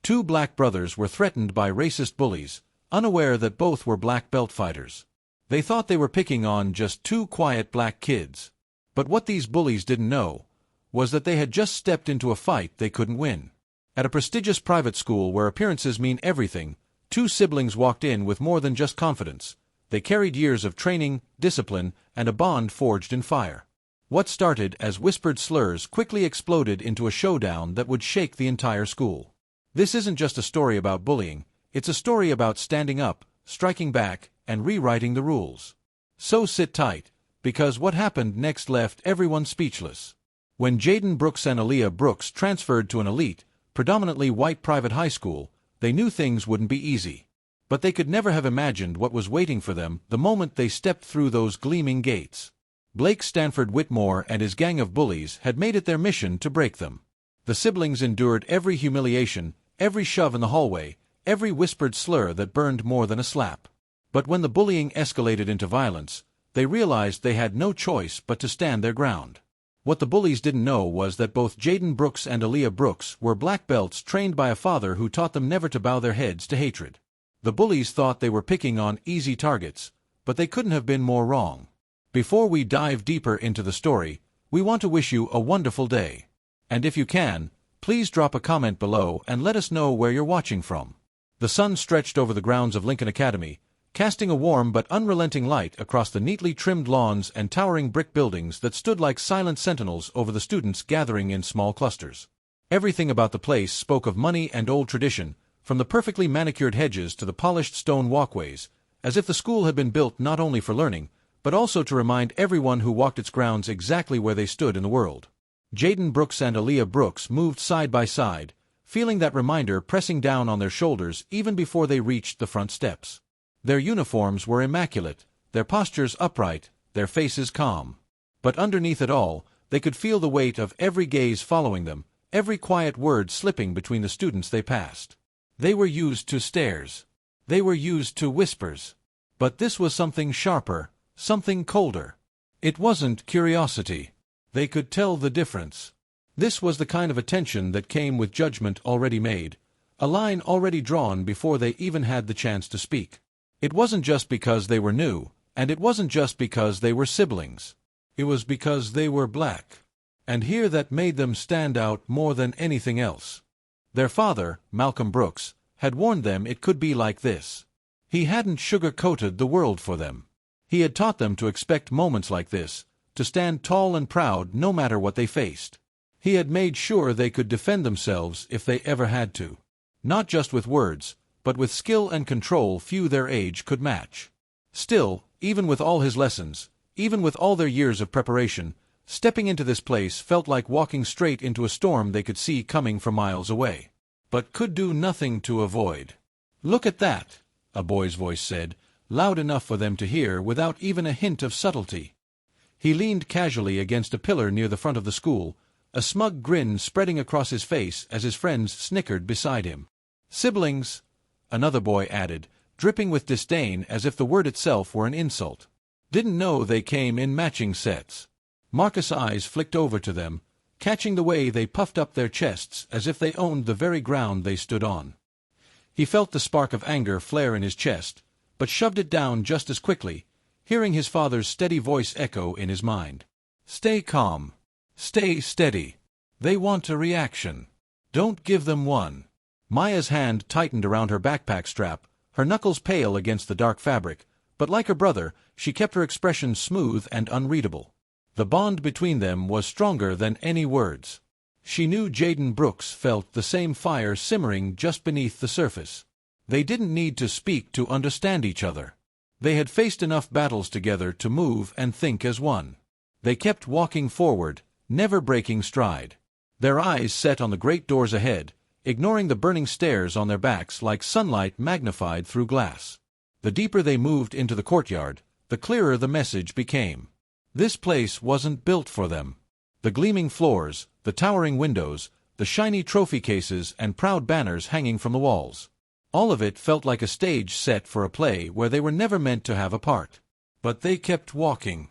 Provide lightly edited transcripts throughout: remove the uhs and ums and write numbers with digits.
Two black brothers were threatened by racist bullies, unaware that both were black belt fighters. They thought they were picking on just two quiet black kids. But what these bullies didn't know was that they had just stepped into a fight they couldn't win. At a prestigious private school where appearances mean everything, two siblings walked in with more than just confidence. They carried years of training, discipline, and a bond forged in fire. What started as whispered slurs quickly exploded into a showdown that would shake the entire school. This isn't just a story about bullying, it's a story about standing up, striking back, and rewriting the rules. So sit tight, because what happened next left everyone speechless. When Jaden Brooks and Aaliyah Brooks transferred to an elite, predominantly white private high school, they knew things wouldn't be easy. But they could never have imagined what was waiting for them the moment they stepped through those gleaming gates. Blake Stanford Whitmore and his gang of bullies had made it their mission to break them. The siblings endured every humiliation, every shove in the hallway, every whispered slur that burned more than a slap. But when the bullying escalated into violence, they realized they had no choice but to stand their ground. What the bullies didn't know was that both Jaden Brooks and Aaliyah Brooks were black belts trained by a father who taught them never to bow their heads to hatred. The bullies thought they were picking on easy targets, but they couldn't have been more wrong. Before we dive deeper into the story, we want to wish you a wonderful day. And if you can, please drop a comment below and let us know where you're watching from. The sun stretched over the grounds of Lincoln Academy, casting a warm but unrelenting light across the neatly trimmed lawns and towering brick buildings that stood like silent sentinels over the students gathering in small clusters. Everything about the place spoke of money and old tradition, from the perfectly manicured hedges to the polished stone walkways, as if the school had been built not only for learning, but also to remind everyone who walked its grounds exactly where they stood in the world. Jaden Brooks and Aaliyah Brooks moved side by side, feeling that reminder pressing down on their shoulders even before they reached the front steps. Their uniforms were immaculate, their postures upright, their faces calm. But underneath it all, they could feel the weight of every gaze following them, every quiet word slipping between the students they passed. They were used to stares. They were used to whispers. But this was something sharper, something colder. It wasn't curiosity. They could tell the difference. This was the kind of attention that came with judgment already made, a line already drawn before they even had the chance to speak. It wasn't just because they were new, and it wasn't just because they were siblings. It was because they were black. And here that made them stand out more than anything else. Their father, Malcolm Brooks, had warned them it could be like this. He hadn't sugar-coated the world for them. He had taught them to expect moments like this, to stand tall and proud no matter what they faced. He had made sure they could defend themselves if they ever had to. Not just with words, but with skill and control few their age could match. Still, even with all his lessons, even with all their years of preparation, stepping into this place felt like walking straight into a storm they could see coming from miles away, but could do nothing to avoid. "Look at that," a boy's voice said, loud enough for them to hear without even a hint of subtlety. He leaned casually against a pillar near the front of the school, a smug grin spreading across his face as his friends snickered beside him. "Siblings," another boy added, dripping with disdain as if the word itself were an insult. "Didn't know they came in matching sets." Marcus' eyes flicked over to them, catching the way they puffed up their chests as if they owned the very ground they stood on. He felt the spark of anger flare in his chest, but shoved it down just as quickly, hearing his father's steady voice echo in his mind. "Stay calm. Stay steady. They want a reaction. Don't give them one." Maya's hand tightened around her backpack strap, her knuckles pale against the dark fabric, but like her brother, she kept her expression smooth and unreadable. The bond between them was stronger than any words. She knew Jaden Brooks felt the same fire simmering just beneath the surface. They didn't need to speak to understand each other. They had faced enough battles together to move and think as one. They kept walking forward, never breaking stride. Their eyes set on the great doors ahead, ignoring the burning stairs on their backs like sunlight magnified through glass. The deeper they moved into the courtyard, the clearer the message became. This place wasn't built for them. The gleaming floors, the towering windows, the shiny trophy cases and proud banners hanging from the walls. All of it felt like a stage set for a play where they were never meant to have a part. But they kept walking.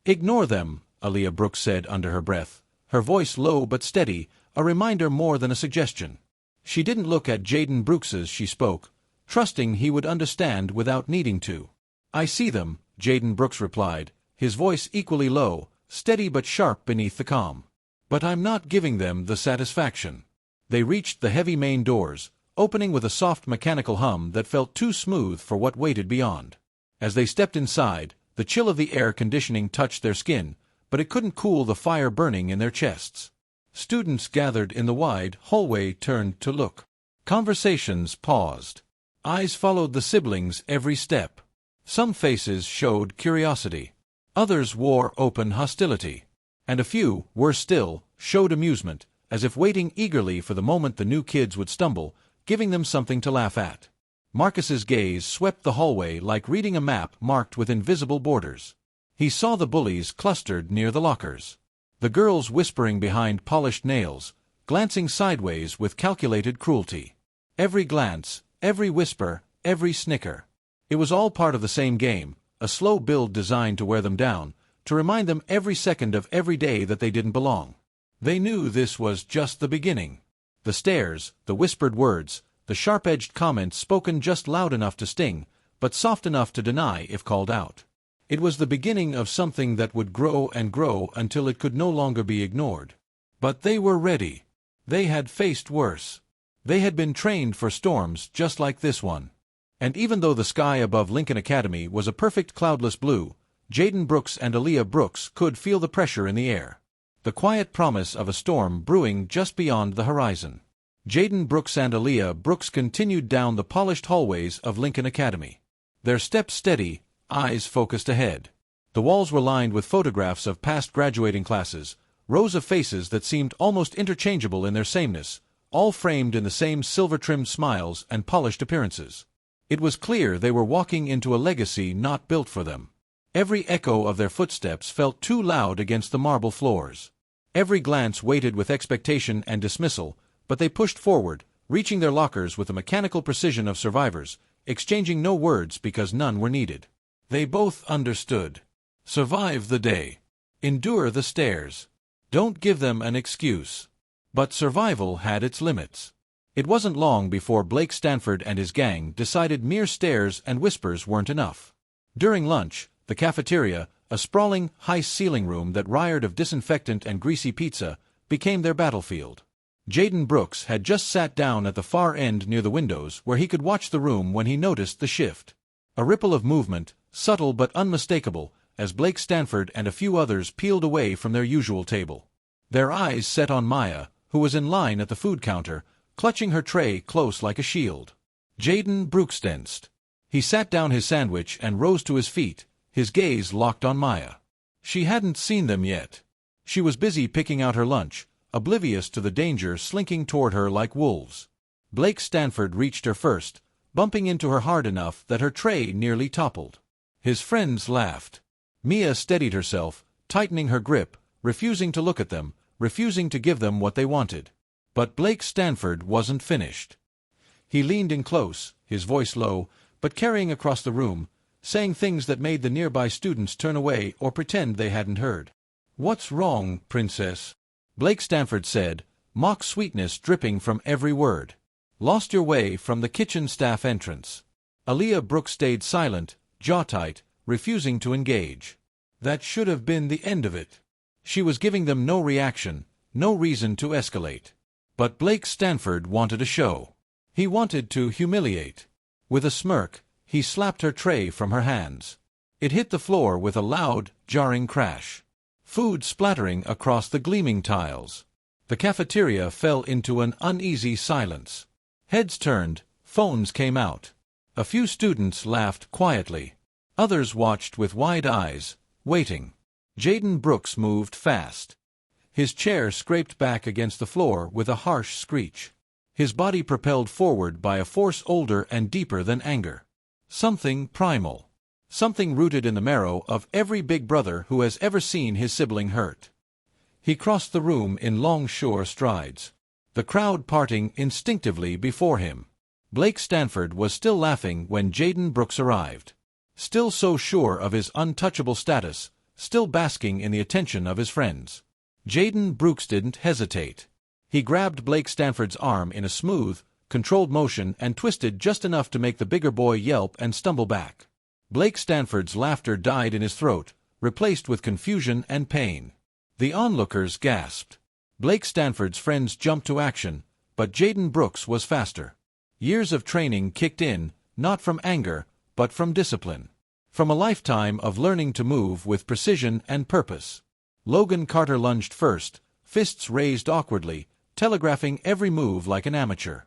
"Ignore them," Aaliyah Brooks said under her breath, her voice low but steady, a reminder more than a suggestion. She didn't look at Jaden Brooks as she spoke, trusting he would understand without needing to. "I see them," Jaden Brooks replied, his voice equally low, steady but sharp beneath the calm. "But I'm not giving them the satisfaction." They reached the heavy main doors, opening with a soft mechanical hum that felt too smooth for what waited beyond. As they stepped inside, the chill of the air conditioning touched their skin, but it couldn't cool the fire burning in their chests. Students gathered in the wide hallway turned to look. Conversations paused. Eyes followed the siblings' every step. Some faces showed curiosity. Others wore open hostility. And a few, worse still, showed amusement, as if waiting eagerly for the moment the new kids would stumble, giving them something to laugh at. Marcus's gaze swept the hallway like reading a map marked with invisible borders. He saw the bullies clustered near the lockers. The girls whispering behind polished nails, glancing sideways with calculated cruelty. Every glance, every whisper, every snicker. It was all part of the same game, a slow build designed to wear them down, to remind them every second of every day that they didn't belong. They knew this was just the beginning. The stares, the whispered words, the sharp-edged comments spoken just loud enough to sting, but soft enough to deny if called out. It was the beginning of something that would grow and grow until it could no longer be ignored. But they were ready. They had faced worse. They had been trained for storms just like this one. And even though the sky above Lincoln Academy was a perfect cloudless blue, Jaden Brooks and Aaliyah Brooks could feel the pressure in the air. The quiet promise of a storm brewing just beyond the horizon. Jaden Brooks and Aaliyah Brooks continued down the polished hallways of Lincoln Academy. Their steps steady, eyes focused ahead. The walls were lined with photographs of past graduating classes, rows of faces that seemed almost interchangeable in their sameness, all framed in the same silver-trimmed smiles and polished appearances. It was clear they were walking into a legacy not built for them. Every echo of their footsteps felt too loud against the marble floors. Every glance waited with expectation and dismissal, but they pushed forward, reaching their lockers with the mechanical precision of survivors, exchanging no words because none were needed. They both understood. Survive the day. Endure the stares. Don't give them an excuse. But survival had its limits. It wasn't long before Blake Stanford and his gang decided mere stares and whispers weren't enough. During lunch, the cafeteria, a sprawling, high-ceiling room that reeked of disinfectant and greasy pizza, became their battlefield. Jaden Brooks had just sat down at the far end near the windows where he could watch the room when he noticed the shift. A ripple of movement, subtle but unmistakable, as Blake Stanford and a few others peeled away from their usual table. Their eyes set on Maya, who was in line at the food counter, clutching her tray close like a shield. Jaden Brooks tensed. He sat down his sandwich and rose to his feet, his gaze locked on Maya. She hadn't seen them yet. She was busy picking out her lunch, oblivious to the danger slinking toward her like wolves. Blake Stanford reached her first, bumping into her hard enough that her tray nearly toppled. His friends laughed. Mia steadied herself, tightening her grip, refusing to look at them, refusing to give them what they wanted. But Blake Stanford wasn't finished. He leaned in close, his voice low, but carrying across the room, saying things that made the nearby students turn away or pretend they hadn't heard. "What's wrong, princess?" Blake Stanford said, mock sweetness dripping from every word. "Lost your way from the kitchen staff entrance." Aaliyah Brooks stayed silent, jaw tight, refusing to engage. That should have been the end of it. She was giving them no reaction, no reason to escalate. But Blake Stanford wanted a show. He wanted to humiliate. With a smirk, he slapped her tray from her hands. It hit the floor with a loud, jarring crash. Food splattering across the gleaming tiles. The cafeteria fell into an uneasy silence. Heads turned, phones came out. A few students laughed quietly. Others watched with wide eyes, waiting. Jaden Brooks moved fast. His chair scraped back against the floor with a harsh screech. His body propelled forward by a force older and deeper than anger. Something primal. Something rooted in the marrow of every big brother who has ever seen his sibling hurt. He crossed the room in long, sure strides. The crowd parting instinctively before him. Blake Stanford was still laughing when Jaden Brooks arrived. Still so sure of his untouchable status, still basking in the attention of his friends. Jaden Brooks didn't hesitate. He grabbed Blake Stanford's arm in a smooth, controlled motion and twisted just enough to make the bigger boy yelp and stumble back. Blake Stanford's laughter died in his throat, replaced with confusion and pain. The onlookers gasped. Blake Stanford's friends jumped to action, but Jaden Brooks was faster. Years of training kicked in, not from anger, but from discipline. From a lifetime of learning to move with precision and purpose. Logan Carter lunged first, fists raised awkwardly, telegraphing every move like an amateur.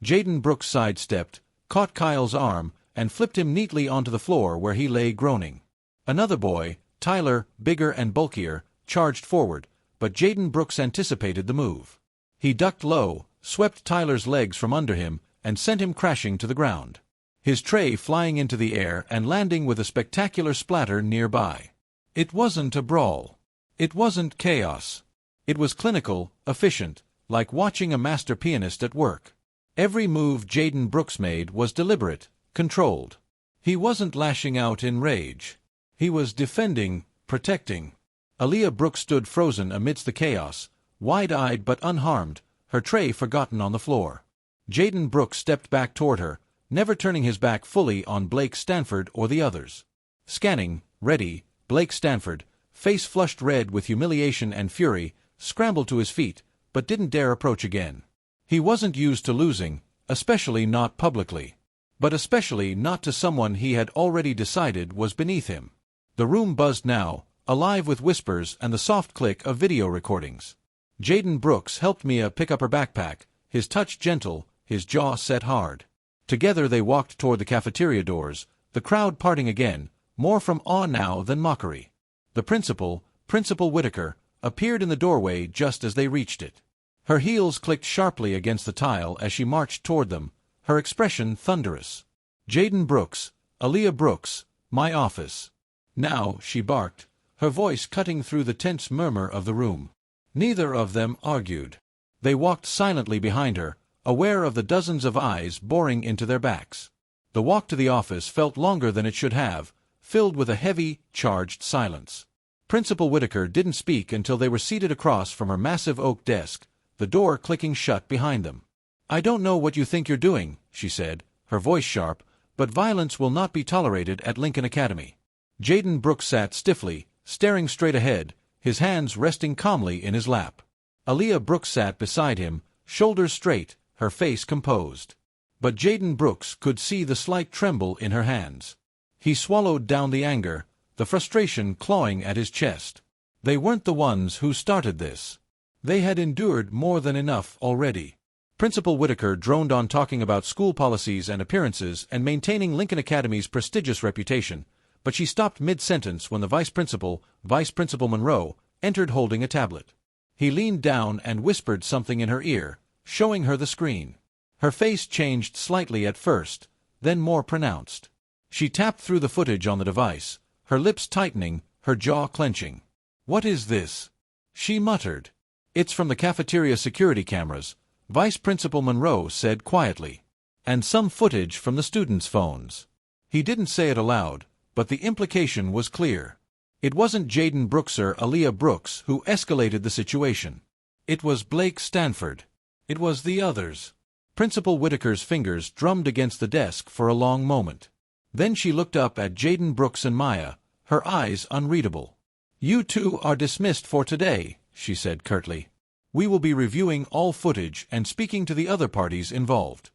Jaden Brooks sidestepped, caught Kyle's arm, and flipped him neatly onto the floor where he lay groaning. Another boy, Tyler, bigger and bulkier, charged forward, but Jaden Brooks anticipated the move. He ducked low, swept Tyler's legs from under him, and sent him crashing to the ground. His tray flying into the air and landing with a spectacular splatter nearby. It wasn't a brawl. It wasn't chaos. It was clinical, efficient, like watching a master pianist at work. Every move Jaden Brooks made was deliberate, controlled. He wasn't lashing out in rage. He was defending, protecting. Aaliyah Brooks stood frozen amidst the chaos, wide-eyed but unharmed, her tray forgotten on the floor. Jaden Brooks stepped back toward her, never turning his back fully on Blake Stanford or the others. Scanning, ready, Blake Stanford, face flushed red with humiliation and fury, scrambled to his feet, but didn't dare approach again. He wasn't used to losing, especially not publicly. But especially not to someone he had already decided was beneath him. The room buzzed now, alive with whispers and the soft click of video recordings. Jaden Brooks helped Mia pick up her backpack, his touch gentle, his jaw set hard. Together they walked toward the cafeteria doors, the crowd parting again, more from awe now than mockery. The principal, Principal Whitaker, appeared in the doorway just as they reached it. Her heels clicked sharply against the tile as she marched toward them, her expression thunderous. "Jaden Brooks, Aaliyah Brooks, my office." "Now," she barked, her voice cutting through the tense murmur of the room. Neither of them argued. They walked silently behind her, aware of the dozens of eyes boring into their backs. The walk to the office felt longer than it should have, filled with a heavy, charged silence. Principal Whitaker didn't speak until they were seated across from her massive oak desk, the door clicking shut behind them. "I don't know what you think you're doing," she said, her voice sharp, "but violence will not be tolerated at Lincoln Academy." Jaden Brooks sat stiffly, staring straight ahead, his hands resting calmly in his lap. Aaliyah Brooks sat beside him, shoulders straight, her face composed. But Jaden Brooks could see the slight tremble in her hands. He swallowed down the anger, the frustration clawing at his chest. They weren't the ones who started this. They had endured more than enough already. Principal Whitaker droned on talking about school policies and appearances and maintaining Lincoln Academy's prestigious reputation, but she stopped mid-sentence when the Vice Principal Monroe, entered holding a tablet. He leaned down and whispered something in her ear, showing her the screen. Her face changed slightly at first, then more pronounced. She tapped through the footage on the device, her lips tightening, her jaw clenching. "What is this?" she muttered. "It's from the cafeteria security cameras," Vice Principal Monroe said quietly. "And some footage from the students' phones." He didn't say it aloud, but the implication was clear. It wasn't Jaden Brooks or Aaliyah Brooks who escalated the situation. It was Blake Stanford. It was the others. Principal Whitaker's fingers drummed against the desk for a long moment. Then she looked up at Jaden Brooks and Maya, her eyes unreadable. "You two are dismissed for today," she said curtly. "We will be reviewing all footage and speaking to the other parties involved."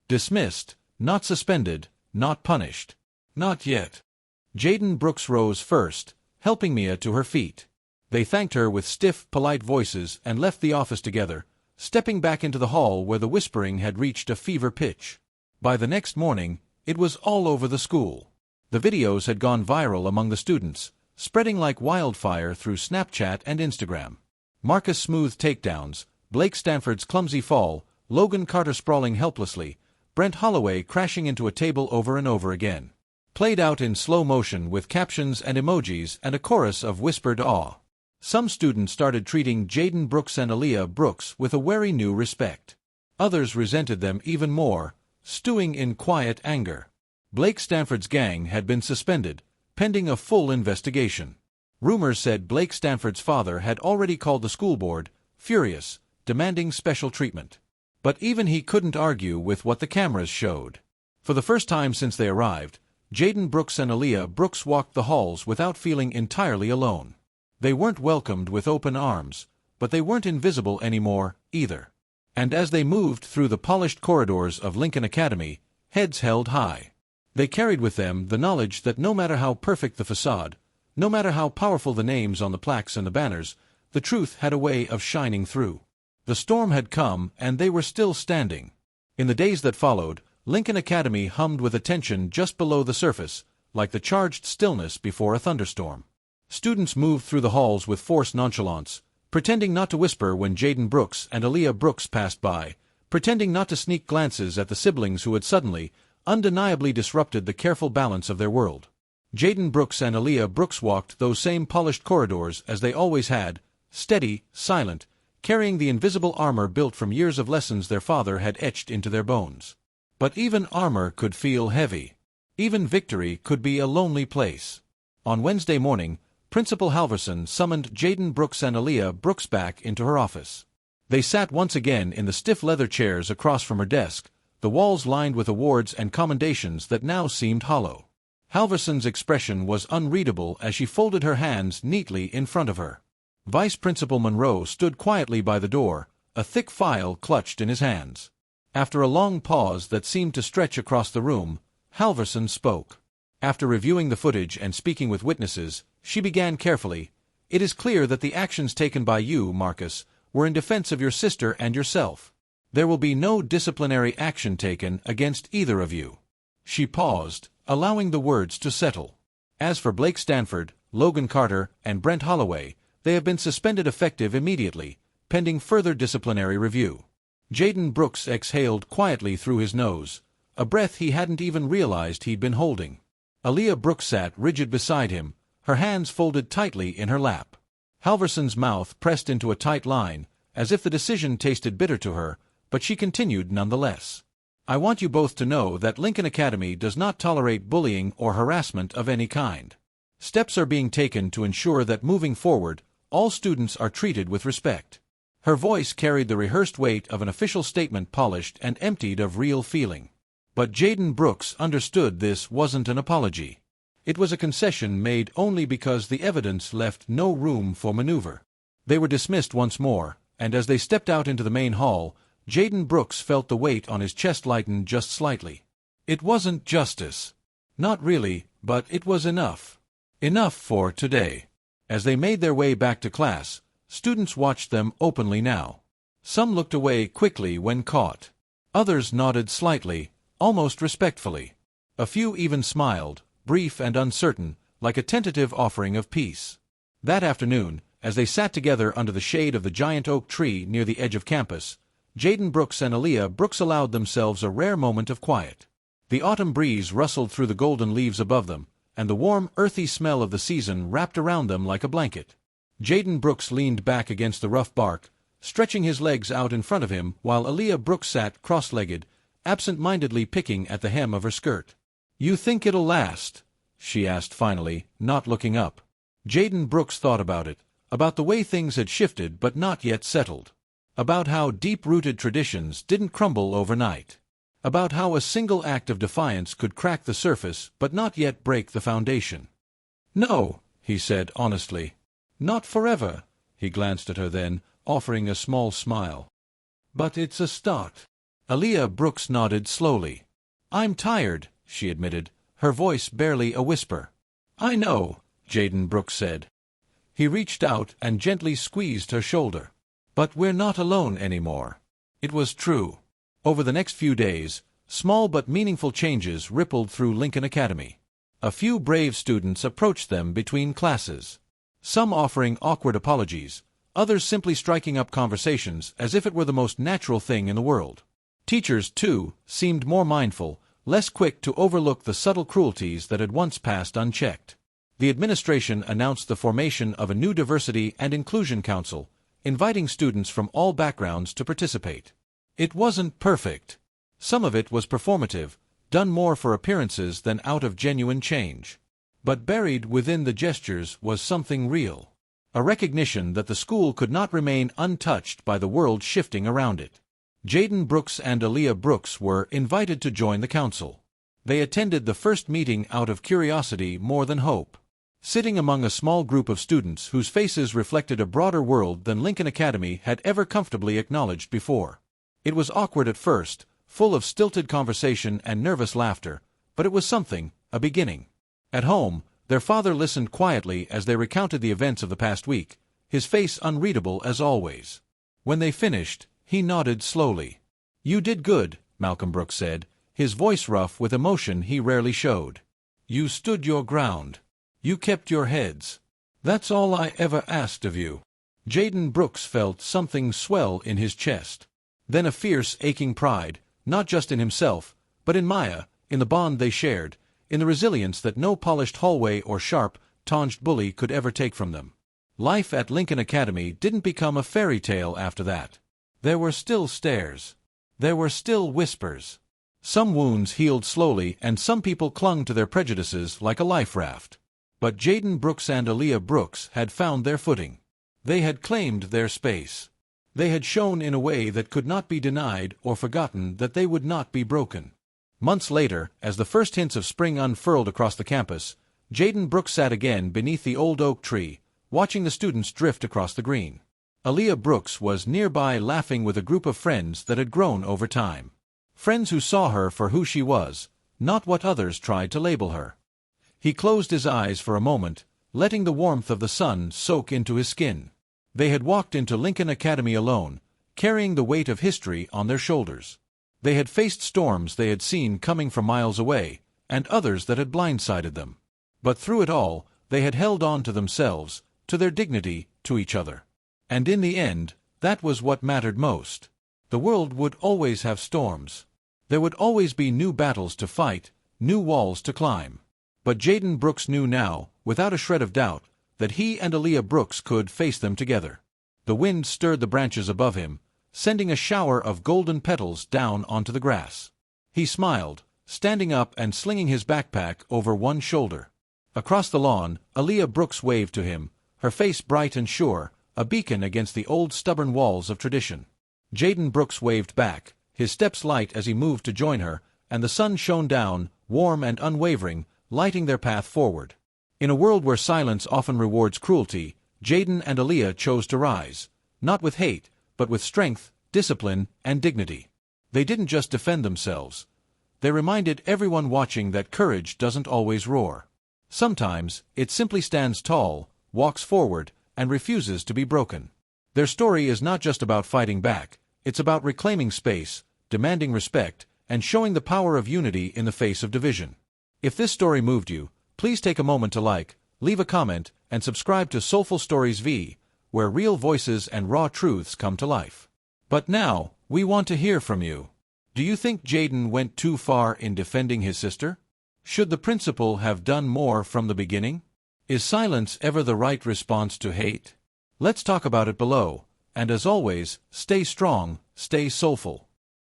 Dismissed, not suspended, not punished. Not yet. Jaden Brooks rose first, helping Mia to her feet. They thanked her with stiff, polite voices and left the office together, stepping back into the hall where the whispering had reached a fever pitch. By the next morning, it was all over the school. The videos had gone viral among the students, spreading like wildfire through Snapchat and Instagram. Marcus' smooth takedowns, Blake Stanford's clumsy fall, Logan Carter sprawling helplessly, Brent Holloway crashing into a table over and over again. Played out in slow motion with captions and emojis and a chorus of whispered awe. Some students started treating Jaden Brooks and Aaliyah Brooks with a wary new respect. Others resented them even more, stewing in quiet anger. Blake Stanford's gang had been suspended, pending a full investigation. Rumors said Blake Stanford's father had already called the school board, furious, demanding special treatment. But even he couldn't argue with what the cameras showed. For the first time since they arrived, Jaden Brooks and Aaliyah Brooks walked the halls without feeling entirely alone. They weren't welcomed with open arms, but they weren't invisible anymore, either. And as they moved through the polished corridors of Lincoln Academy, heads held high. They carried with them the knowledge that no matter how perfect the facade, no matter how powerful the names on the plaques and the banners, the truth had a way of shining through. The storm had come, and they were still standing. In the days that followed, Lincoln Academy hummed with a tension just below the surface, like the charged stillness before a thunderstorm. Students moved through the halls with forced nonchalance, pretending not to whisper when Jaden Brooks and Aaliyah Brooks passed by, pretending not to sneak glances at the siblings who had suddenly, undeniably disrupted the careful balance of their world. Jaden Brooks and Aaliyah Brooks walked those same polished corridors as they always had, steady, silent, carrying the invisible armor built from years of lessons their father had etched into their bones. But even armor could feel heavy. Even victory could be a lonely place. On Wednesday morning, Principal Halverson summoned Jaden Brooks and Aaliyah Brooks back into her office. They sat once again in the stiff leather chairs across from her desk, the walls lined with awards and commendations that now seemed hollow. Halverson's expression was unreadable as she folded her hands neatly in front of her. Vice Principal Monroe stood quietly by the door, a thick file clutched in his hands. After a long pause that seemed to stretch across the room, Halverson spoke. After reviewing the footage and speaking with witnesses, she began carefully, "It is clear that the actions taken by you, Marcus, were in defense of your sister and yourself. There will be no disciplinary action taken against either of you." She paused, allowing the words to settle. "As for Blake Stanford, Logan Carter, and Brent Holloway, they have been suspended effective immediately, pending further disciplinary review." Jaden Brooks exhaled quietly through his nose, a breath he hadn't even realized he'd been holding. Aaliyah Brooks sat rigid beside him, her hands folded tightly in her lap. Halverson's mouth pressed into a tight line, as if the decision tasted bitter to her, but she continued nonetheless. "I want you both to know that Lincoln Academy does not tolerate bullying or harassment of any kind. Steps are being taken to ensure that moving forward, all students are treated with respect." Her voice carried the rehearsed weight of an official statement, polished and emptied of real feeling. But Jaden Brooks understood this wasn't an apology. It was a concession made only because the evidence left no room for maneuver. They were dismissed once more, and as they stepped out into the main hall, Jaden Brooks felt the weight on his chest lighten just slightly. It wasn't justice. Not really, but it was enough. Enough for today. As they made their way back to class, students watched them openly now. Some looked away quickly when caught. Others nodded slightly, almost respectfully. A few even smiled, brief and uncertain, like a tentative offering of peace. That afternoon, as they sat together under the shade of the giant oak tree near the edge of campus, Jaden Brooks and Aaliyah Brooks allowed themselves a rare moment of quiet. The autumn breeze rustled through the golden leaves above them, and the warm, earthy smell of the season wrapped around them like a blanket. Jaden Brooks leaned back against the rough bark, stretching his legs out in front of him, while Aaliyah Brooks sat cross-legged, absent-mindedly picking at the hem of her skirt. "You think it'll last?" she asked finally, not looking up. Jaden Brooks thought about it, about the way things had shifted but not yet settled. About how deep-rooted traditions didn't crumble overnight. About how a single act of defiance could crack the surface but not yet break the foundation. "No," he said honestly. "Not forever." He glanced at her then, offering a small smile. "But it's a start." Aaliyah Brooks nodded slowly. "I'm tired," she admitted, her voice barely a whisper. "I know," Jaden Brooks said. He reached out and gently squeezed her shoulder. "But we're not alone anymore." It was true. Over the next few days, small but meaningful changes rippled through Lincoln Academy. A few brave students approached them between classes. Some offering awkward apologies, others simply striking up conversations as if it were the most natural thing in the world. Teachers, too, seemed more mindful, less quick to overlook the subtle cruelties that had once passed unchecked. The administration announced the formation of a new Diversity and Inclusion Council, inviting students from all backgrounds to participate. It wasn't perfect. Some of it was performative, done more for appearances than out of genuine change. But buried within the gestures was something real. a recognition that the school could not remain untouched by the world shifting around it. Jaden Brooks and Aaliyah Brooks were invited to join the council. They attended the first meeting out of curiosity more than hope. Sitting among a small group of students whose faces reflected a broader world than Lincoln Academy had ever comfortably acknowledged before. It was awkward at first, full of stilted conversation and nervous laughter, but it was something, a beginning. At home, their father listened quietly as they recounted the events of the past week, his face unreadable as always. When they finished, he nodded slowly. "You did good," Malcolm Brooks said, his voice rough with emotion he rarely showed. "You stood your ground. You kept your heads. That's all I ever asked of you." Jaden Brooks felt something swell in his chest. Then a fierce, aching pride, not just in himself, but in Maya, in the bond they shared, in the resilience that no polished hallway or sharp, tonged bully could ever take from them. Life at Lincoln Academy didn't become a fairy tale after that. There were still stares. There were still whispers. Some wounds healed slowly and some people clung to their prejudices like a life raft. But Jaden Brooks and Aaliyah Brooks had found their footing. They had claimed their space. They had shown in a way that could not be denied or forgotten that they would not be broken. Months later, as the first hints of spring unfurled across the campus, Jaden Brooks sat again beneath the old oak tree, watching the students drift across the green. Aaliyah Brooks was nearby laughing with a group of friends that had grown over time. Friends who saw her for who she was, not what others tried to label her. He closed his eyes for a moment, letting the warmth of the sun soak into his skin. They had walked into Lincoln Academy alone, carrying the weight of history on their shoulders. They had faced storms they had seen coming from miles away, and others that had blindsided them. But through it all, they had held on to themselves, to their dignity, to each other. And in the end, that was what mattered most. The world would always have storms. There would always be new battles to fight, new walls to climb. But Jaden Brooks knew now, without a shred of doubt, that he and Aaliyah Brooks could face them together. The wind stirred the branches above him, sending a shower of golden petals down onto the grass. He smiled, standing up and slinging his backpack over one shoulder. Across the lawn, Aaliyah Brooks waved to him, her face bright and sure, a beacon against the old stubborn walls of tradition. Jaden Brooks waved back, his steps light as he moved to join her, and the sun shone down, warm and unwavering, lighting their path forward. In a world where silence often rewards cruelty, Jaden and Aaliyah chose to rise, not with hate, but with strength, discipline, and dignity. They didn't just defend themselves. They reminded everyone watching that courage doesn't always roar. Sometimes, it simply stands tall, walks forward, and refuses to be broken. Their story is not just about fighting back, it's about reclaiming space, demanding respect, and showing the power of unity in the face of division. If this story moved you, please take a moment to like, leave a comment, and subscribe to Soulful Stories V, where real voices and raw truths come to life. But now, we want to hear from you. Do you think Jaden went too far in defending his sister? Should the principal have done more from the beginning? Is silence ever the right response to hate? Let's talk about it below, and as always, stay strong, stay soulful.